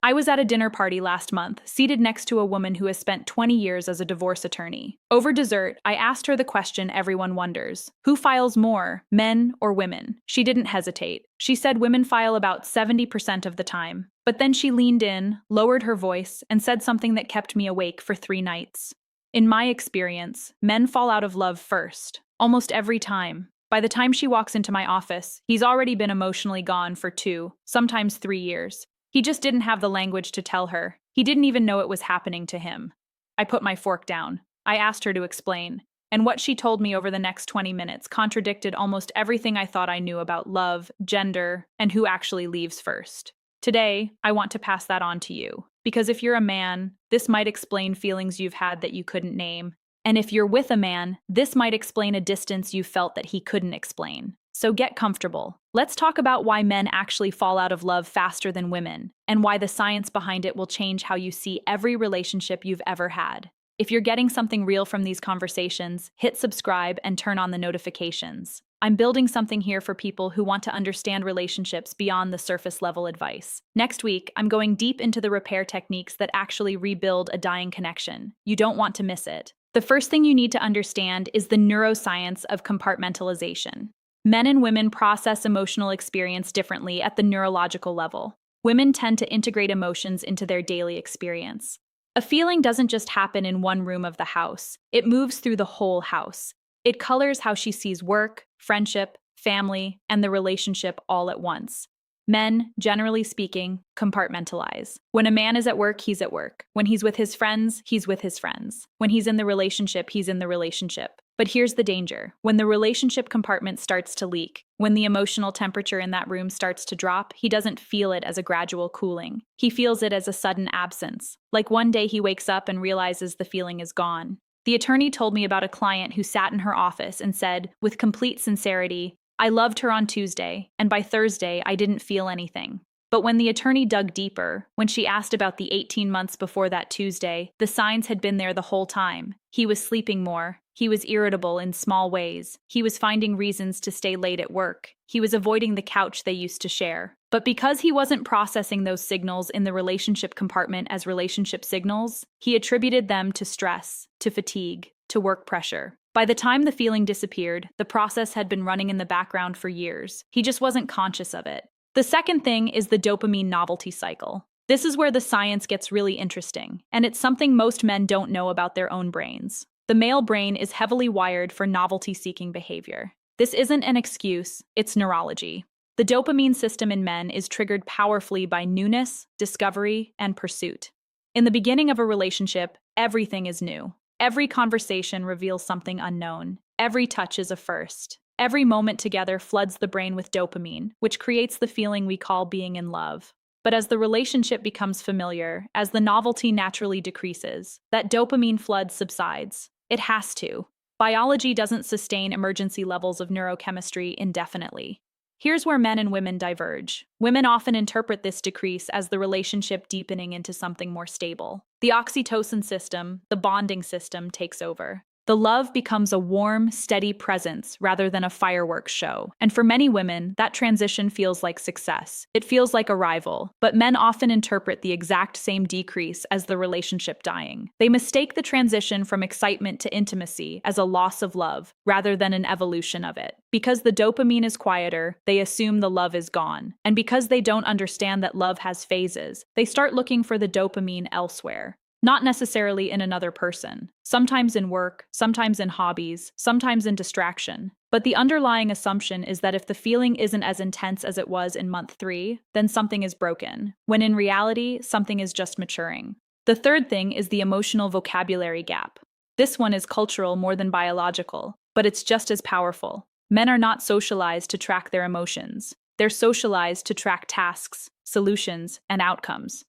I was at a dinner party last month, seated next to a woman who has spent 20 years as a divorce attorney. Over dessert, I asked her the question everyone wonders: who files more, men or women? She didn't hesitate. She said women file about 70% of the time. But then she leaned in, lowered her voice, and said something that kept me awake for 3 nights. In my experience, men fall out of love first, almost every time. By the time she walks into my office, he's already been emotionally gone for 2, sometimes 3 years. He just didn't have the language to tell her. He didn't even know it was happening to him. I put my fork down. I asked her to explain. And what she told me over the next 20 minutes contradicted almost everything I thought I knew about love, gender, and who actually leaves first. Today, I want to pass that on to you. Because if you're a man, this might explain feelings you've had that you couldn't name. And if you're with a man, this might explain a distance you felt that he couldn't explain. So get comfortable. Let's talk about why men actually fall out of love faster than women, and why the science behind it will change how you see every relationship you've ever had. If you're getting something real from these conversations, hit subscribe and turn on the notifications. I'm building something here for people who want to understand relationships beyond the surface level advice. Next week, I'm going deep into the repair techniques that actually rebuild a dying connection. You don't want to miss it. The first thing you need to understand is the neuroscience of compartmentalization. Men and women process emotional experience differently at the neurological level. Women tend to integrate emotions into their daily experience. A feeling doesn't just happen in one room of the house. It moves through the whole house. It colors how she sees work, friendship, family, and the relationship all at once. Men, generally speaking, compartmentalize. When a man is at work, he's at work. When he's with his friends, he's with his friends. When he's in the relationship, he's in the relationship. But here's the danger. When the relationship compartment starts to leak, when the emotional temperature in that room starts to drop, he doesn't feel it as a gradual cooling. He feels it as a sudden absence. Like one day he wakes up and realizes the feeling is gone. The attorney told me about a client who sat in her office and said, with complete sincerity, "I loved her on Tuesday, and by Thursday, I didn't feel anything." But when the attorney dug deeper, when she asked about the 18 months before that Tuesday, the signs had been there the whole time. He was sleeping more. He was irritable in small ways. He was finding reasons to stay late at work. He was avoiding the couch they used to share. But because he wasn't processing those signals in the relationship compartment as relationship signals, he attributed them to stress, to fatigue, to work pressure. By the time the feeling disappeared, the process had been running in the background for years. He just wasn't conscious of it. The second thing is the dopamine novelty cycle. This is where the science gets really interesting, and it's something most men don't know about their own brains. The male brain is heavily wired for novelty-seeking behavior. This isn't an excuse, it's neurology. The dopamine system in men is triggered powerfully by newness, discovery, and pursuit. In the beginning of a relationship, everything is new. Every conversation reveals something unknown. Every touch is a first. Every moment together floods the brain with dopamine, which creates the feeling we call being in love. But as the relationship becomes familiar, as the novelty naturally decreases, that dopamine flood subsides. It has to. Biology doesn't sustain emergency levels of neurochemistry indefinitely. Here's where men and women diverge. Women often interpret this decrease as the relationship deepening into something more stable. The oxytocin system, the bonding system, takes over. The love becomes a warm, steady presence rather than a fireworks show. And for many women, that transition feels like success. It feels like arrival. But men often interpret the exact same decrease as the relationship dying. They mistake the transition from excitement to intimacy as a loss of love rather than an evolution of it. Because the dopamine is quieter, they assume the love is gone. And because they don't understand that love has phases, they start looking for the dopamine elsewhere. Not necessarily in another person, sometimes in work, sometimes in hobbies, sometimes in distraction. But the underlying assumption is that if the feeling isn't as intense as it was in month 3, then something is broken, when in reality, something is just maturing. The third thing is the emotional vocabulary gap. This one is cultural more than biological, but it's just as powerful. Men are not socialized to track their emotions. They're socialized to track tasks, solutions, and outcomes.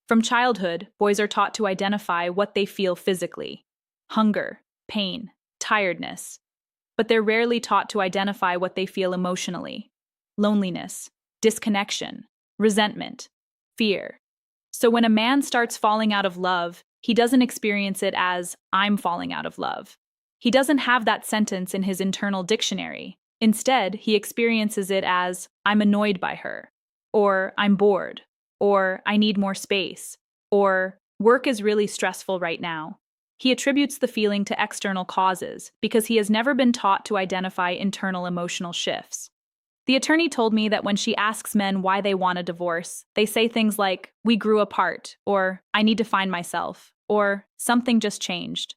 From childhood, boys are taught to identify what they feel physically: hunger, pain, tiredness. But they're rarely taught to identify what they feel emotionally: loneliness, disconnection, resentment, fear. So when a man starts falling out of love, he doesn't experience it as, "I'm falling out of love." He doesn't have that sentence in his internal dictionary. Instead, he experiences it as, "I'm annoyed by her," or "I'm bored," or I need more space, or work is really stressful right now. He attributes the feeling to external causes because he has never been taught to identify internal emotional shifts. The attorney told me that when she asks men why they want a divorce, they say things like, "We grew apart," or "I need to find myself," or "Something just changed."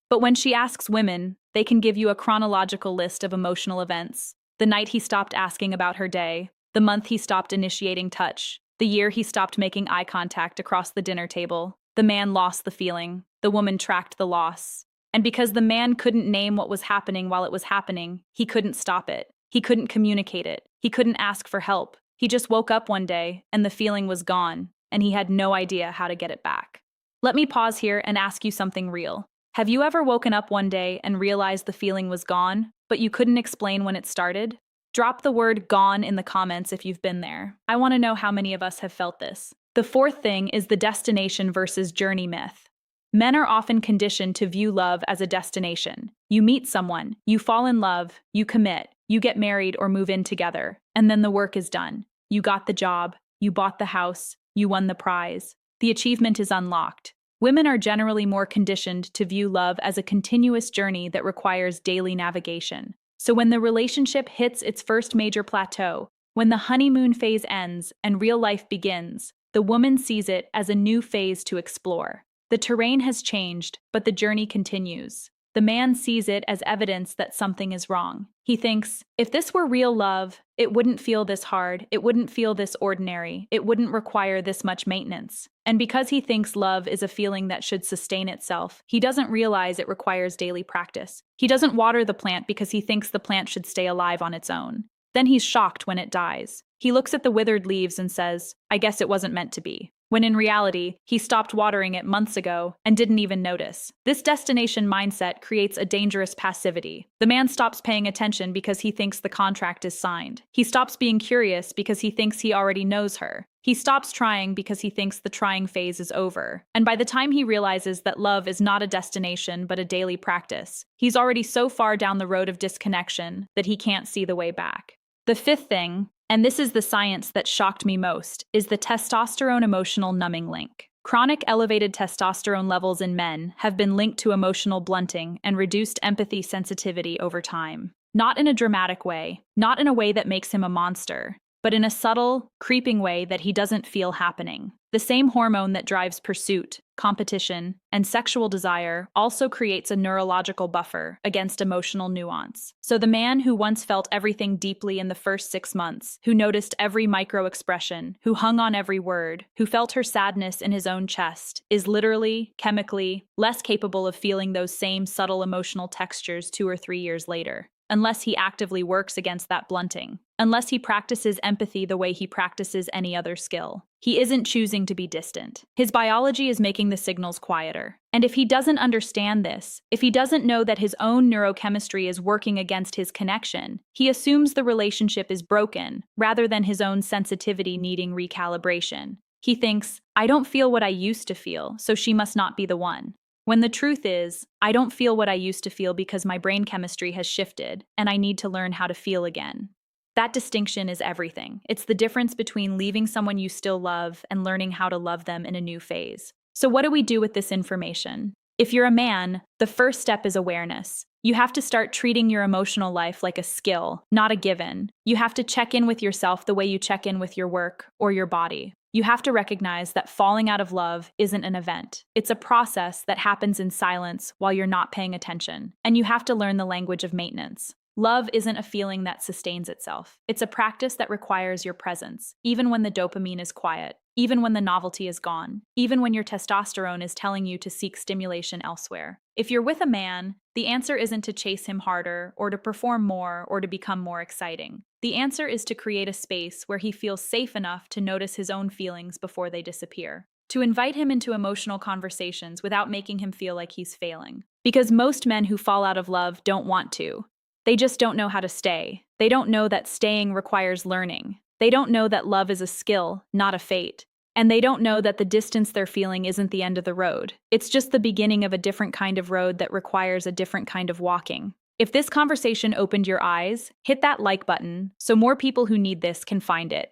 But when she asks women, they can give you a chronological list of emotional events: the night he stopped asking about her day, the month he stopped initiating touch, the year he stopped making eye contact across the dinner table. The man lost the feeling, the woman tracked the loss. And because the man couldn't name what was happening while it was happening, he couldn't stop it. He couldn't communicate it. He couldn't ask for help. He just woke up one day, and the feeling was gone, and he had no idea how to get it back. Let me pause here and ask you something real. Have you ever woken up one day and realized the feeling was gone, but you couldn't explain when it started? Drop the word "gone" in the comments if you've been there. I want to know how many of us have felt this. The fourth thing is the destination versus journey myth. Men are often conditioned to view love as a destination. You meet someone, you fall in love, you commit, you get married or move in together, and then the work is done. You got the job, you bought the house, you won the prize. The achievement is unlocked. Women are generally more conditioned to view love as a continuous journey that requires daily navigation. So when the relationship hits its first major plateau, when the honeymoon phase ends and real life begins, the woman sees it as a new phase to explore. The terrain has changed, but the journey continues. The man sees it as evidence that something is wrong. He thinks, if this were real love, it wouldn't feel this hard, it wouldn't feel this ordinary, it wouldn't require this much maintenance. And because he thinks love is a feeling that should sustain itself, he doesn't realize it requires daily practice. He doesn't water the plant because he thinks the plant should stay alive on its own. Then he's shocked when it dies. He looks at the withered leaves and says, I guess it wasn't meant to be. When in reality, he stopped watering it months ago and didn't even notice. This destination mindset creates a dangerous passivity. The man stops paying attention because he thinks the contract is signed. He stops being curious because he thinks he already knows her. He stops trying because he thinks the trying phase is over. And by the time he realizes that love is not a destination but a daily practice, he's already so far down the road of disconnection that he can't see the way back. The fifth thing, and this is the science that shocked me most, is the testosterone emotional numbing link. Chronic elevated testosterone levels in men have been linked to emotional blunting and reduced empathy sensitivity over time. Not in a dramatic way, not in a way that makes him a monster, but in a subtle, creeping way that he doesn't feel happening. The same hormone that drives pursuit, competition, and sexual desire also creates a neurological buffer against emotional nuance. So the man who once felt everything deeply in the first 6 months, who noticed every micro-expression, who hung on every word, who felt her sadness in his own chest, is literally, chemically, less capable of feeling those same subtle emotional textures 2 or 3 years later, unless he actively works against that blunting, unless he practices empathy the way he practices any other skill. He isn't choosing to be distant. His biology is making the signals quieter. And if he doesn't understand this, if he doesn't know that his own neurochemistry is working against his connection, he assumes the relationship is broken, rather than his own sensitivity needing recalibration. He thinks, I don't feel what I used to feel, so she must not be the one. When the truth is, I don't feel what I used to feel because my brain chemistry has shifted, and I need to learn how to feel again. That distinction is everything. It's the difference between leaving someone you still love and learning how to love them in a new phase. So what do we do with this information? If you're a man, the first step is awareness. You have to start treating your emotional life like a skill, not a given. You have to check in with yourself the way you check in with your work or your body. You have to recognize that falling out of love isn't an event. It's a process that happens in silence while you're not paying attention. And you have to learn the language of maintenance. Love isn't a feeling that sustains itself. It's a practice that requires your presence, even when the dopamine is quiet, even when the novelty is gone, even when your testosterone is telling you to seek stimulation elsewhere. If you're with a man, the answer isn't to chase him harder, or to perform more, or to become more exciting. The answer is to create a space where he feels safe enough to notice his own feelings before they disappear. To invite him into emotional conversations without making him feel like he's failing. Because most men who fall out of love don't want to. They just don't know how to stay. They don't know that staying requires learning. They don't know that love is a skill, not a fate. And they don't know that the distance they're feeling isn't the end of the road. It's just the beginning of a different kind of road that requires a different kind of walking. If this conversation opened your eyes, hit that like button so more people who need this can find it.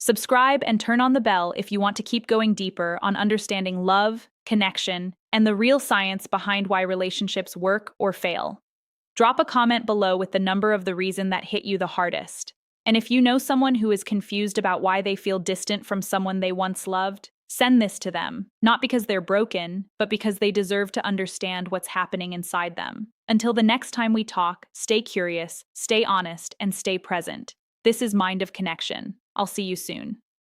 Subscribe and turn on the bell if you want to keep going deeper on understanding love, connection, and the real science behind why relationships work or fail. Drop a comment below with the number of the reason that hit you the hardest. And if you know someone who is confused about why they feel distant from someone they once loved, send this to them, not because they're broken, but because they deserve to understand what's happening inside them. Until the next time we talk, stay curious, stay honest, and stay present. This is Mind of Connection. I'll see you soon.